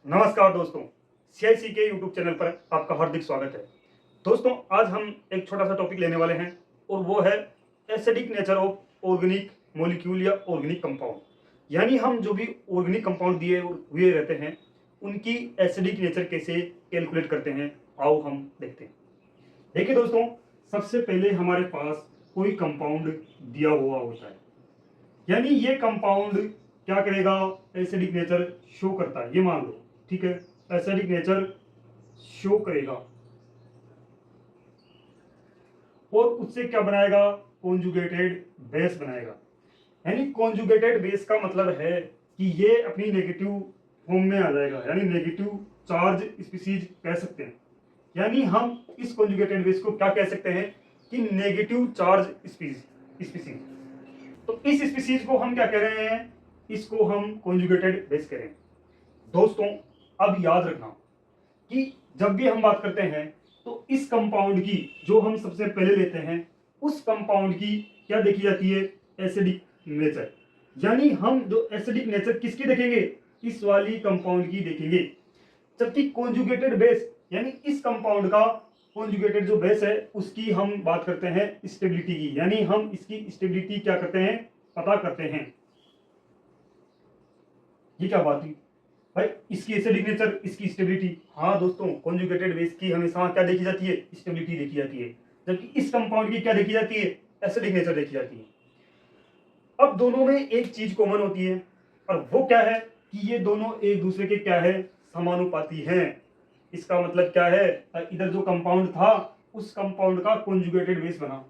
नमस्कार दोस्तों, सीआईसी के यूट्यूब चैनल पर आपका हार्दिक स्वागत है। दोस्तों, आज हम एक छोटा सा टॉपिक लेने वाले हैं और वो है acidic nature of organic molecule या ऑर्गेनिक कंपाउंड। यानी हम जो भी ऑर्गेनिक कंपाउंड दिए हुए रहते हैं उनकी एसिडिक नेचर कैसे कैलकुलेट करते हैं, आओ हम देखते हैं। देखिए दोस्तों, सबसे पहले हमारे पास कोई कंपाउंड दिया हुआ होता है, यानी ये कंपाउंड क्या करेगा, एसिडिक नेचर शो करता है। ये मान लो, ठीक है, एसिडिक नेचर शो करेगा और उससे क्या बनाएगा, कॉन्जुगेटेड बेस बनाएगा। यानी कॉन्जुगेटेड बेस का मतलब है कि ये अपनी नेगेटिव फॉर्म में आ जाएगा, यानी नेगेटिव चार्ज स्पीसीज कह सकते हैं। यानी हम इस कॉन्जुगेटेड बेस को क्या कह सकते हैं कि नेगेटिव चार्ज स्पीसीज। तो इस स्पीसीज को हम क्या कह रहे हैं, इसको हम कॉन्जुगेटेड बेस कह रहे हैं। दोस्तों, अब याद रखना कि जब भी हम बात करते हैं तो इस कंपाउंड की जो हम सबसे पहले लेते हैं उस कंपाउंड की क्या देखी जाती है, एसिडिक नेचर। यानी हम जो एसिडिक नेचर किसकी देखेंगे, इस वाली कंपाउंड की देखेंगे। जबकि कॉन्जुगेटेड बेस यानी इस कंपाउंड का कॉन्जुगेटेड जो बेस है उसकी हम बात करते हैं स्टेबिलिटी की, यानी हम इसकी स्टेबिलिटी क्या करते हैं, पता करते हैं। ये क्या बात हुई भाई, इसकी एसिडिक नेचर, इसकी स्टेबिलिटी। हाँ दोस्तों, कॉन्जुगेटेड बेस की हमेशा क्या देखी जाती है, स्टेबिलिटी देखी जाती है, जबकि इस कंपाउंड की क्या देखी जाती है, एसिडिक नेचर देखी जाती है। अब दोनों में एक चीज कॉमन होती है और वो क्या है कि ये दोनों एक दूसरे के क्या है, समानुपाती हैं। इसका मतलब क्या है, इधर जो कंपाउंड था उस कंपाउंड का कॉन्जुगेटेड बेस बना,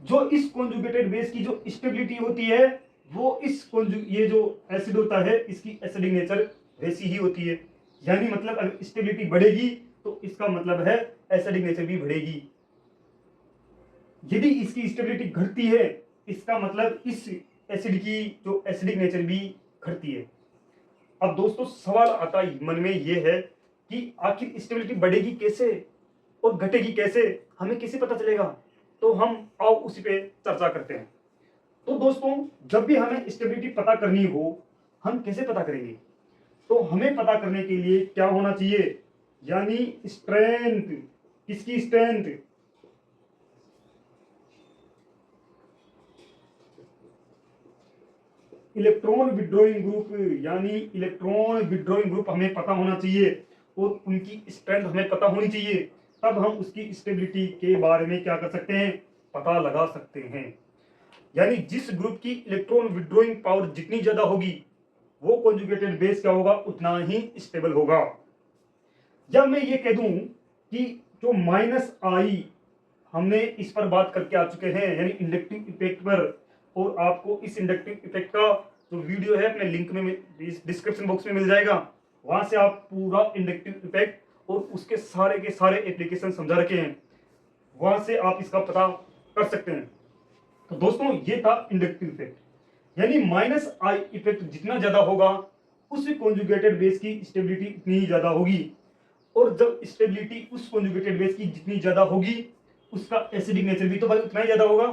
जो इस कॉन्जुगेटेड बेस की जो स्टेबिलिटी होती है वो ये जो एसिड होता है इसकी एसिडिक नेचर वैसी ही होती है। यानी मतलब अगर स्टेबिलिटी बढ़ेगी तो इसका मतलब है एसिडिक नेचर भी बढ़ेगी। यदि इसकी स्टेबिलिटी घटती है इसका मतलब इस एसिड की जो एसिडिक नेचर भी घटती है। अब दोस्तों, सवाल आता है मन में ये है कि आखिर स्टेबिलिटी बढ़ेगी कैसे और घटेगी कैसे, हमें कैसे पता चलेगा। तो हम आओ उसी पे चर्चा करते हैं। तो दोस्तों, जब भी हमें स्टेबिलिटी पता करनी हो हम कैसे पता करेंगे, तो हमें पता करने के लिए क्या होना चाहिए, यानी स्ट्रेंथ। किसकी स्ट्रेंथ, इलेक्ट्रॉन विड्रॉइंग ग्रुप, यानी इलेक्ट्रॉन विड्रॉइंग ग्रुप हमें पता होना चाहिए और उनकी स्ट्रेंथ हमें पता होनी चाहिए। तब हम उसकी स्टेबिलिटी के बारे में क्या कर सकते हैं, पता लगा सकते हैं। यानी जिस ग्रुप की इलेक्ट्रॉन विड्रॉइंग पावर जितनी ज्यादा होगी वो कॉन्जुगेटेड बेस क्या होगा, उतना ही स्टेबल होगा। जब मैं ये कह दूं कि जो -I हमने इस पर बात करके आ चुके हैं, यानी इंडक्टिव इफेक्ट पर, और आपको इस इंडक्टिव इफेक्ट का जो वीडियो है अपने लिंक में डिस्क्रिप्शन बॉक्स में मिल जाएगा। वहां से आप पूरा इंडक्टिव इफेक्ट और उसके सारे के सारे एप्लीकेशन समझा रखे हैं, वहां से आप इसका पता कर सकते हैं। तो दोस्तों, ये था इंडक्टिव इफेक्ट, यानी -I इफेक्ट जितना ज्यादा होगा उस कॉन्जुगेटेड बेस की स्टेबिलिटी उतनी ही ज्यादा होगी, और जब स्टेबिलिटी उस कॉन्जुगेटेड बेस की जितनी ज्यादा होगी उसका एसिडिक नेचर भी तो भाई उतना ही ज्यादा होगा।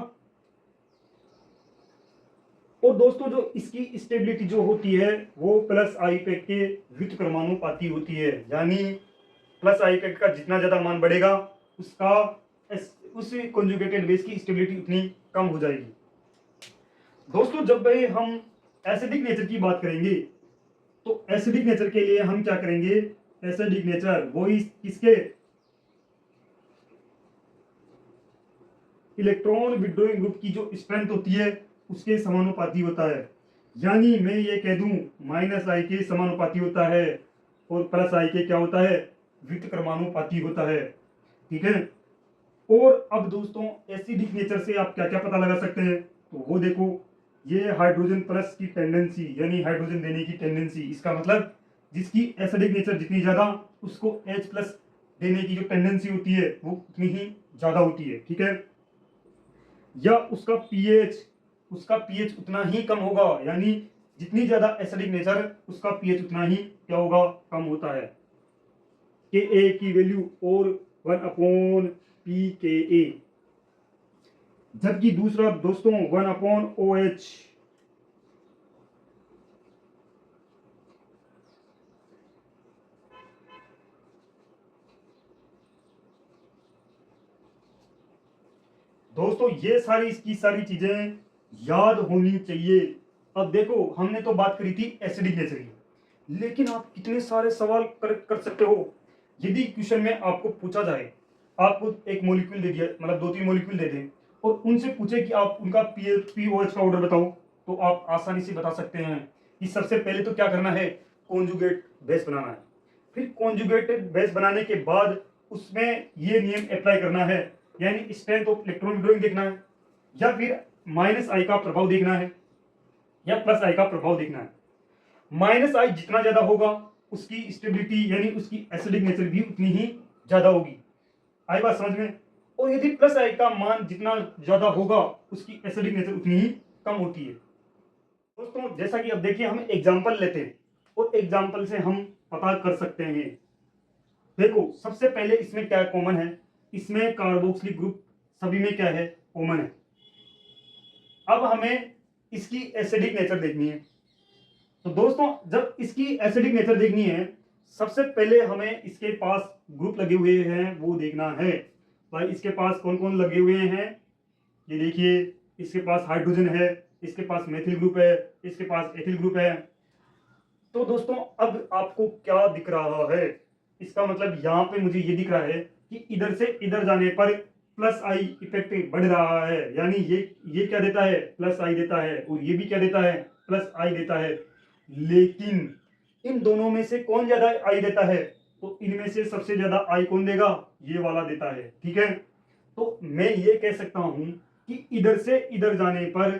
और दोस्तों, जो इसकी स्टेबिलिटी जो होती है वो +I इफेक्ट के व्युत्क्रमानुपाती होती है, यानी +I इफेक्ट का जितना ज्यादा मान बढ़ेगा उसका उस कॉन्जुगेटेड बेस की स्टेबिलिटी उतनी कम हो जाएगी। दोस्तों, जब भाई हम एसिडिक नेचर की बात करेंगे तो एसिडिक नेचर के लिए हम क्या करेंगे, एसिडिक नेचर वही किसके, इलेक्ट्रॉन विड्रॉइंग ग्रुप की जो स्ट्रेंथ होती है उसके समानुपाती होता है। यानी मैं ये कह दूं -I के समानुपाती होता है और +I के क्या होता है, व्युत्क्रमानुपाती होता है। ठीक है। और अब दोस्तों, एसिडिक नेचर से आप क्या क्या पता लगा सकते हैं, तो वो देखो, ये हाइड्रोजन प्लस की टेंडेंसी, यानी हाइड्रोजन देने की टेंडेंसी। इसका मतलब जिसकी एसिडिक नेचर जितनी ज्यादा उसको H+ देने की जो टेंडेंसी होती है वो उतनी ही ज्यादा होती है। ठीक है। या उसका पीएच उतना ही कम होगा, यानी जितनी ज्यादा एसिडिक नेचर उसका पीएच उतना ही क्या होगा, कम होता है। Ka की वैल्यू और 1/pKa, जबकि दूसरा दोस्तों 1/OH। दोस्तों ये सारी इसकी सारी चीजें याद होनी चाहिए। अब देखो हमने तो बात करी थी एसिडिक नेचर की, लेकिन आप कितने सारे सवाल कर सकते हो। यदि क्वेश्चन में आपको पूछा जाए, आपको एक मॉलिक्यूल दे दिया, मतलब 2-3 मॉलिक्यूल दे दें और उनसे पूछे कि आप उनका पीओएच का ऑर्डर बताओ, तो आप आसानी से बता सकते हैं कि सबसे पहले तो क्या करना है, कॉन्जुगेट बेस बनाना है। फिर कॉन्जुगेटेड बेस बनाने के बाद उसमें ये नियम अप्लाई करना है, यानी स्ट्रेंथ ऑफ इलेक्ट्रॉन विड्रॉइंग देखना है, या फिर माइनस आई का प्रभाव देखना है, या प्लस आई का प्रभाव देखना है। माइनस आई जितना ज्यादा होगा उसकी स्टेबिलिटी यानी उसकी एसिडिक नेचर भी उतनी ही ज्यादा होगी। आई बात समझ में। और यदि प्लस आई का मान जितना ज्यादा होगा उसकी एसिडिक नेचर उतनी ही कम होती है। दोस्तों जैसा कि अब देखिए हम एग्जांपल लेते हैं और एग्जांपल से हम पता कर सकते हैं। देखो सबसे पहले इसमें क्या कॉमन है, इसमें कार्बोक्सिलिक ग्रुप सभी में क्या है, कॉमन है। अब हमें इसकी एसिडिक नेचर देखनी है। तो दोस्तों जब इसकी एसिडिक नेचर देखनी है, सबसे पहले हमें इसके पास ग्रुप लगे हुए हैं वो देखना है। भाई इसके पास कौन कौन लगे हुए हैं, ये देखिए, इसके पास हाइड्रोजन है, इसके पास मेथिल ग्रुप है, इसके पास एथिल ग्रुप है। तो दोस्तों अब आपको क्या दिख रहा है, इसका मतलब यहाँ पे मुझे ये दिख रहा है कि इधर से इधर जाने पर प्लस आई इफेक्ट बढ़ रहा है, यानी ये क्या देता है, प्लस आई देता है, और ये भी क्या देता है, प्लस आई देता है। लेकिन इन दोनों में से कौन ज्यादा आई देता है, तो इनमें से सबसे ज्यादा आई कौन देगा, ये वाला देता है। ठीक है, तो मैं ये कह सकता हूं कि इधर से इधर जाने पर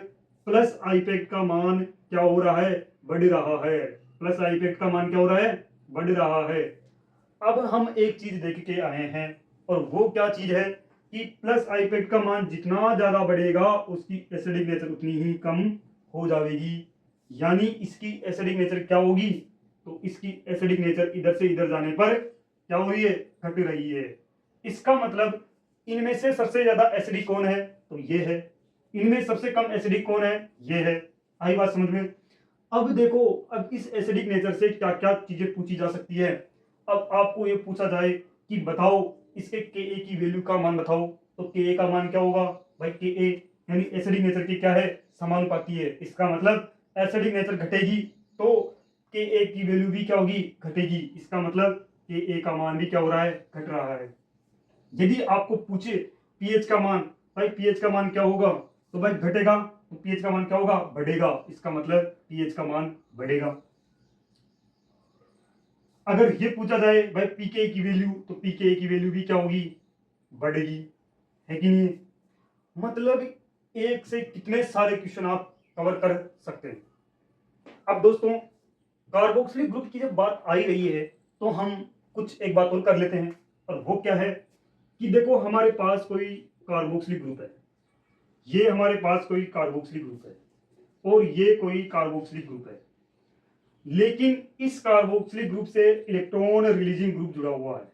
प्लस आई इफेक्ट का मान क्या हो रहा है, बढ़ रहा है। प्लस आई इफेक्ट का मान क्या हो रहा है, बढ़ रहा है। अब हम एक चीज देख के आए हैं, और वो क्या चीज है कि प्लस आई इफेक्ट का मान जितना ज्यादा बढ़ेगा उसकी एसिडिक नेचर उतनी ही कम हो जाएगी। यानी इसकी एसिडिक नेचर क्या होगी, तो इसकी एसिडिक नेचर इधर से इधर जाने पर क्या हो रही है, घट रही है। इसका मतलब इनमें से सबसे ज्यादा एसिडिक कौन है, तो ये है। इनमें सबसे कम एसिडिक कौन है, ये है। आई बात समझ में। अब देखो, अब इस एसिडिक नेचर से क्या क्या चीजें पूछी जा सकती है। अब आपको ये पूछा जाए कि बताओ इसके Ka की वैल्यू का मान बताओ, तो Ka का मान क्या होगा भाई, Ka यानी एसिडिक नेचर की क्या है, समानुपाती है। इसका मतलब एसिडिक नेचर घटेगी तो Ka की वैल्यू भी क्या होगी, घटेगी। इसका मतलब Ka का मान भी क्या हो रहा है, घट रहा है। यदि आपको पूछे पीएच का मान, भाई पीएच का मान क्या होगा, तो भाई घटेगा, तो पीएच का मान क्या होगा, बढ़ेगा। इसका मतलब पीएच का मान बढ़ेगा। अगर ये पूछा जाए भाई पीके की वैल्यू, तो पीके की वैल्यू भी क्या होगी, बढ़ेगी, है कि नहीं। मतलब एक से कितने सारे क्वेश्चन आप कवर कर सकते हैं। अब दोस्तों कार्बोक्सिलिक ग्रुप की जब बात आ ही रही है, तो हम कुछ एक बात और कर लेते हैं, और वो क्या है कि देखो हमारे पास कोई कार्बोक्सिलिक ग्रुप है, ये हमारे पास कोई कार्बोक्सिलिक ग्रुप है, और ये कोई कार्बोक्सिलिक ग्रुप है। लेकिन इस कार्बोक्सिलिक ग्रुप से इलेक्ट्रॉन रिलीजिंग ग्रुप जुड़ा हुआ है,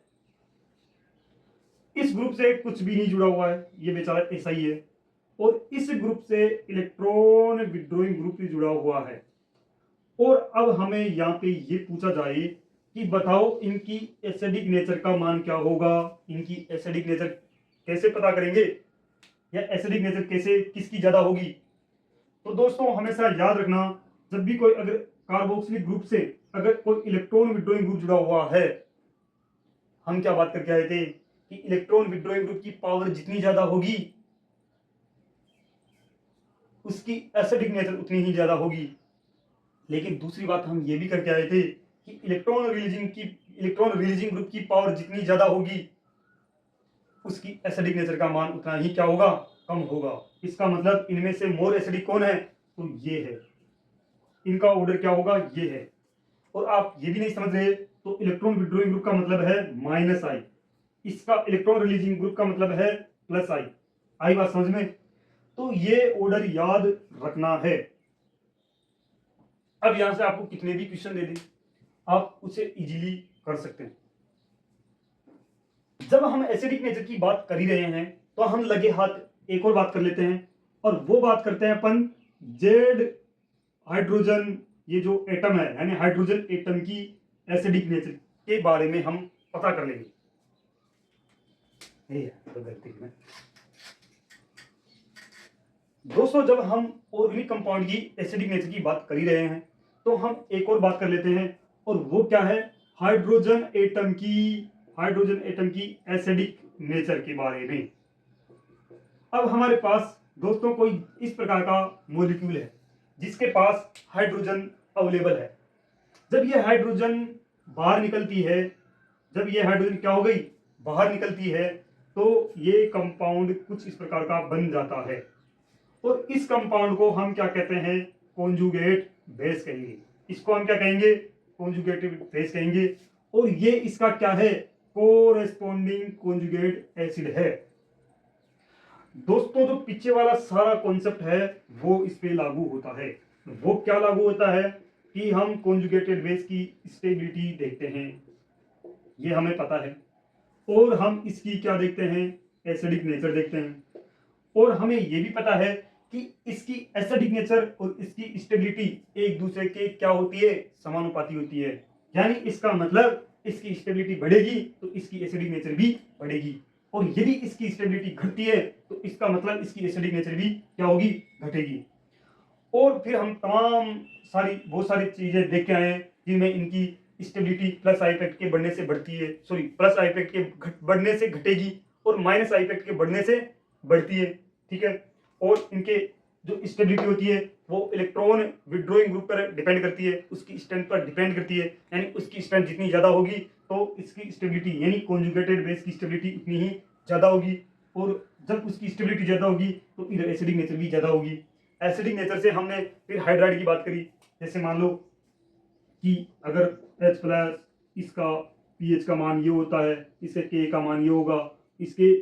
इस ग्रुप से कुछ भी नहीं जुड़ा हुआ है, ये बेचारा ऐसा ही है। और इस ग्रुप से इलेक्ट्रॉन विड्रॉइंग ग्रुप भी जुड़ा हुआ है। और अब हमें यहाँ पे ये पूछा जाए कि बताओ इनकी एसिडिक नेचर का मान क्या होगा, इनकी एसिडिक नेचर कैसे पता करेंगे, या एसिडिक नेचर कैसे किसकी ज्यादा होगी। तो दोस्तों हमेशा याद रखना, जब भी कोई अगर कार्बोक्सिलिक ग्रुप से अगर कोई इलेक्ट्रॉन विड्रॉइंग ग्रुप जुड़ा हुआ है, हम क्या बात करके आए थे कि इलेक्ट्रॉन विड्रॉइंग ग्रुप की पावर जितनी ज्यादा होगी उसकी एसिडिक नेचर उतनी ही ज्यादा होगी। लेकिन दूसरी बात हम ये भी करके आए थे कि इलेक्ट्रॉन रिलीजिंग ग्रुप की पावर जितनी ज्यादा होगी उसकी एसिडिक नेचर का मान उतना ही क्या होगा, कम होगा। इसका मतलब इनमें से मोर एसिडिक कौन है, तो ये है। इनका ऑर्डर क्या होगा, ये है। और आप ये भी नहीं समझ रहे, तो इलेक्ट्रॉन विड्रॉइंग ग्रुप का मतलब है माइनस आई, इसका इलेक्ट्रॉन रिलीजिंग ग्रुप का मतलब है प्लस आई। आई बात समझ में। तो ये ऑर्डर याद रखना है। अब यहां से आपको कितने भी क्वेश्चन दे दें आप उसे इजीली कर सकते हैं। जब हम एसिडिक नेचर की बात कर ही रहे हैं, तो हम लगे हाथ एक और बात कर लेते हैं, और वो बात करते हैं अपन जेड हाइड्रोजन, ये जो एटम है यानी हाइड्रोजन एटम की एसिडिक नेचर के बारे में हम पता कर लेंगे। गलती में दोस्तों जब हम ऑर्गेनिक कंपाउंड की एसिडिक नेचर की बात कर ही रहे हैं तो हम एक और बात कर लेते हैं, और वो क्या है, हाइड्रोजन एटम की एसिडिक नेचर के बारे में। अब हमारे पास दोस्तों कोई इस प्रकार का मॉलिक्यूल है जिसके पास हाइड्रोजन अवेलेबल है। जब ये हाइड्रोजन बाहर निकलती है, जब ये हाइड्रोजन क्या हो गई, बाहर निकलती है, तो ये कंपाउंड कुछ इस प्रकार का बन जाता है, और इस कंपाउंड को हम क्या कहते हैं, कॉन्जुगेट बेस कहेंगे। इसको हम क्या कहेंगे, कॉन्जुगेटिव बेस कहेंगे। और ये इसका क्या है, कोरेस्पोंडिंग कॉन्जुगेट एसिड है। दोस्तों जो पीछे वाला सारा कॉन्सेप्ट है वो इस पे लागू होता है। वो क्या लागू होता है कि हम कॉन्जुगेटेड बेस की स्टेबिलिटी देखते हैं, ये हमें पता है, और हम इसकी क्या देखते हैं, एसिडिक नेचर देखते हैं, और हमें ये भी पता है कि इसकी एसिडिक नेचर और इसकी स्टेबिलिटी एक दूसरे के क्या होती है, समानुपाती होती है। यानी इसका मतलब इसकी स्टेबिलिटी बढ़ेगी तो इसकी एसिडिक नेचर भी बढ़ेगी, और यदि इसकी स्टेबिलिटी घटती है तो इसका मतलब इसकी एसिडिक नेचर भी क्या होगी, घटेगी। और फिर हम बहुत सारी चीजें देख के आए हैं जिनमें इनकी स्टेबिलिटी प्लस आई इफेक्ट के बढ़ने से बढ़ती है, सॉरी प्लस आई इफेक्ट के बढ़ने से घटेगी, और माइनस आई इफेक्ट के बढ़ने से बढ़ती है, ठीक है। और इनके जो स्टेबिलिटी होती है वो इलेक्ट्रॉन विड्रॉइंग ग्रुप पर डिपेंड करती है, उसकी स्ट्रेंथ पर डिपेंड करती है। यानी उसकी स्ट्रेंथ जितनी ज्यादा होगी तो इसकी स्टेबिलिटी यानी कॉन्जुगेटेड बेस की स्टेबिलिटी उतनी ही ज्यादा होगी, और जब उसकी स्टेबिलिटी ज्यादा होगी तो इधर एसिडिक नेचर भी ज्यादा होगी। एसिडिक नेचर से हमने फिर हाइड्राइड की बात करी। जैसे मान लो कि अगर H प्लस, इसका pH का मान ये होता है, इसके K का मान ये होगा, इसके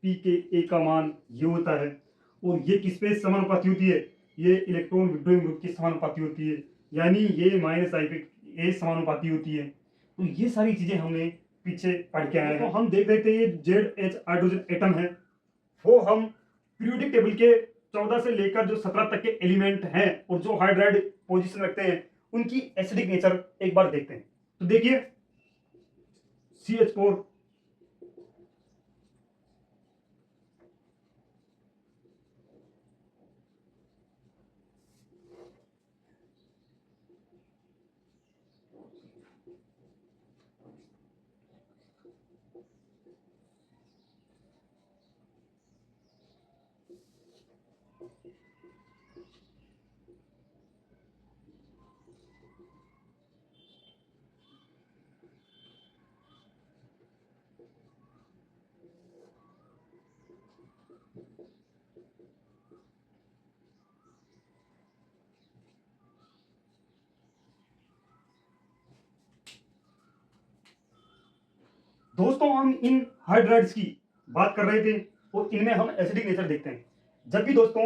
pKa का मान ये होता है, और ये किस पे समानुपाती होती है, ये इलेक्ट्रॉन विड्रॉइंग ग्रुप की समानुपाती होती है, यानी ये माइनस आई पे समानुपाती होती है। तो ये सारी चीजें हमने पीछे पढ़ के आए हैं। तो हम देख रहे थे ये ZH हाइड्रोजन एटम है, वो हम पीरियोडिक टेबल के 14 से लेकर जो 17 तक के एलिमेंट हैं और जो हाइड्राइड पोजीशन रखते हैं उनकी एसिडिक नेचर एक बार देखते हैं। तो देखिए CH4, दोस्तों हम इन हाइड्राइड्स की बात कर रहे थे और इनमें हम एसिडिक नेचर देखते हैं। जब भी दोस्तों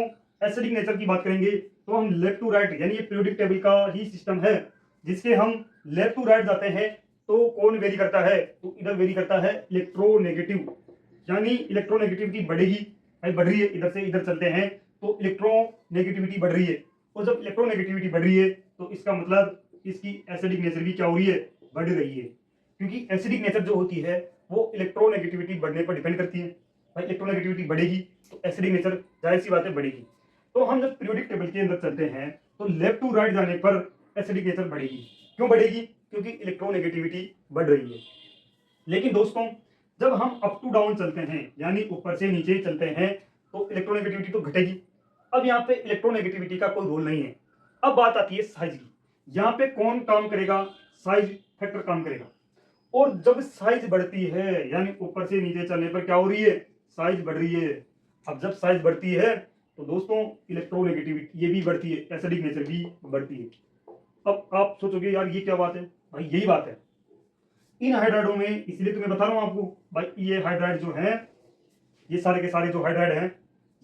एसिडिक नेचर की बात करेंगे तो हम लेफ्ट टू राइट, यानी ये पीरियोडिक टेबल का ही सिस्टम है जिसके हम लेफ्ट टू राइट जाते हैं तो कौन वेरी करता है, तो इधर वेरी करता है इलेक्ट्रोनेगेटिव, यानी इलेक्ट्रोनेगेटिविटी बढ़ेगी, भाई बढ़ रही है, इधर से इधर चलते हैं तो इलेक्ट्रोनेगेटिविटी बढ़ रही है, और जब इलेक्ट्रोनेगेटिविटी बढ़ रही है तो इसका मतलब इसकी एसिडिक नेचर भी क्या हो रही है, बढ़ रही है। क्योंकि एसिडिक नेचर जो होती है वो इलेक्ट्रोनेगेटिविटी बढ़ने पर डिपेंड करती है। भाई इलेक्ट्रोनेगेटिविटी बढ़ेगी तो एसिडिक नेचर जाहिर सी बात है बढ़ेगी। तो हम जब पीरियोडिक टेबल के अंदर चलते हैं तो लेफ्ट टू राइट जाने पर एसिडिक नेचर बढ़ेगी। क्यों बढ़ेगी, क्योंकि इलेक्ट्रोनेगेटिविटी बढ़ रही है। लेकिन दोस्तों जब हम अप टू डाउन चलते हैं यानी ऊपर से नीचे चलते हैं तो इलेक्ट्रोनेगेटिविटी तो घटेगी। अब यहाँ पे इलेक्ट्रोनेगेटिविटी का कोई रोल नहीं है। अब बात आती है साइज की, यहाँ पे कौन काम करेगा, साइज फैक्टर काम करेगा। और जब साइज बढ़ती है यानी ऊपर से नीचे चलने पर क्या हो रही है, साइज बढ़ रही है। अब जब साइज बढ़ती है तो दोस्तों इलेक्ट्रोनेगेटिविटी ये भी बढ़ती है, एसिडिक नेचर भी बढ़ती है। अब आप सोचोगे यार ये क्या बात है, भाई यही बात है इन हाइड्राइडों में, इसलिए तो मैं बता रहा हूं आपको। भाई ये हाइड्राइड जो है, ये सारे के सारे जो हाइड्राइड हैं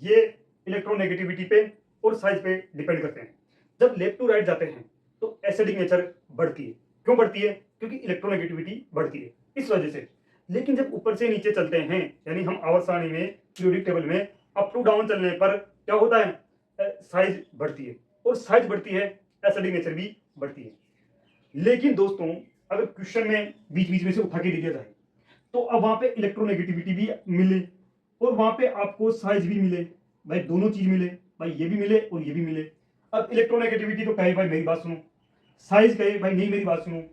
ये इलेक्ट्रोनेगेटिविटी पे और साइज पे डिपेंड करते हैं। जब लेफ्ट टू राइट जाते हैं तो एसिडिक नेचर बढ़ती है। क्यों बढ़ती है, क्योंकि इलेक्ट्रोनेगेटिविटी बढ़ती है, इस वजह से। लेकिन जब ऊपर से नीचे चलते हैं यानी हम आवर्त सारणी में पीरियोडिक टेबल में अप टू डाउन चलने पर क्या होता है, साइज बढ़ती है, और साइज बढ़ती है एसिडिक नेचर भी बढ़ती है। लेकिन दोस्तों अगर क्वेश्चन में बीच बीच में से उठा के दिया जाए तो अब वहां पे इलेक्ट्रोनेगेटिविटी भी मिले और वहां पे आपको साइज भी मिले, भाई दोनों चीज मिले, भाई ये भी मिले और ये भी मिले। अब इलेक्ट्रोनेगेटिविटी तो कहे भाई मेरी बात सुनो, साइज कहे भाई नहीं मेरी बात सुनो।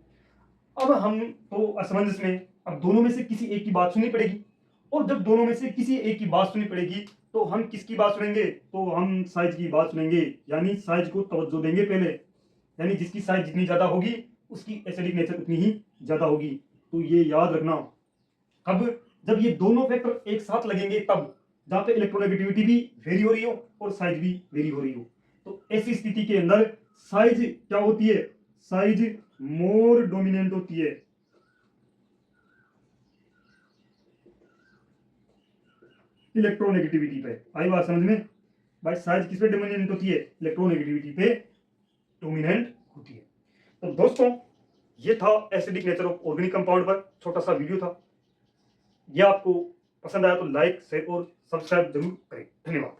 अब हम तो असमंजस में, अब दोनों में से किसी एक की बात सुननी पड़ेगी, और जब दोनों में से किसी एक की बात सुननी पड़ेगी तो हम किसकी बात सुनेंगे, तो हम साइज की बात सुनेंगे, यानी साइज को तवज्जो देंगे पहले, यानी जिसकी साइज जितनी ज्यादा होगी उसकी एसिडिक नेचर उतनी ही ज्यादा होगी। तो ये याद रखना। अब जब ये दोनों फैक्टर एक साथ लगेंगे तब, जहां पे इलेक्ट्रोनेगेटिविटी भी वेरी हो रही हो और साइज भी वेरी हो रही हो, तो ऐसी स्थिति के अंदर साइज क्या होती है, साइज मोर डोमिनेंट होती है। इलेक्ट्रोनेगेटिविटी पे आई बात समझ में भाई, साइज किस पे डोमिनेंट होती है, इलेक्ट्रोनेगेटिविटी पे डोमिनेंट होती है। तो दोस्तों ये था acidic nature of organic compound पर छोटा सा वीडियो था। यह आपको पसंद आया तो लाइक शेयर और सब्सक्राइब जरूर करें। धन्यवाद।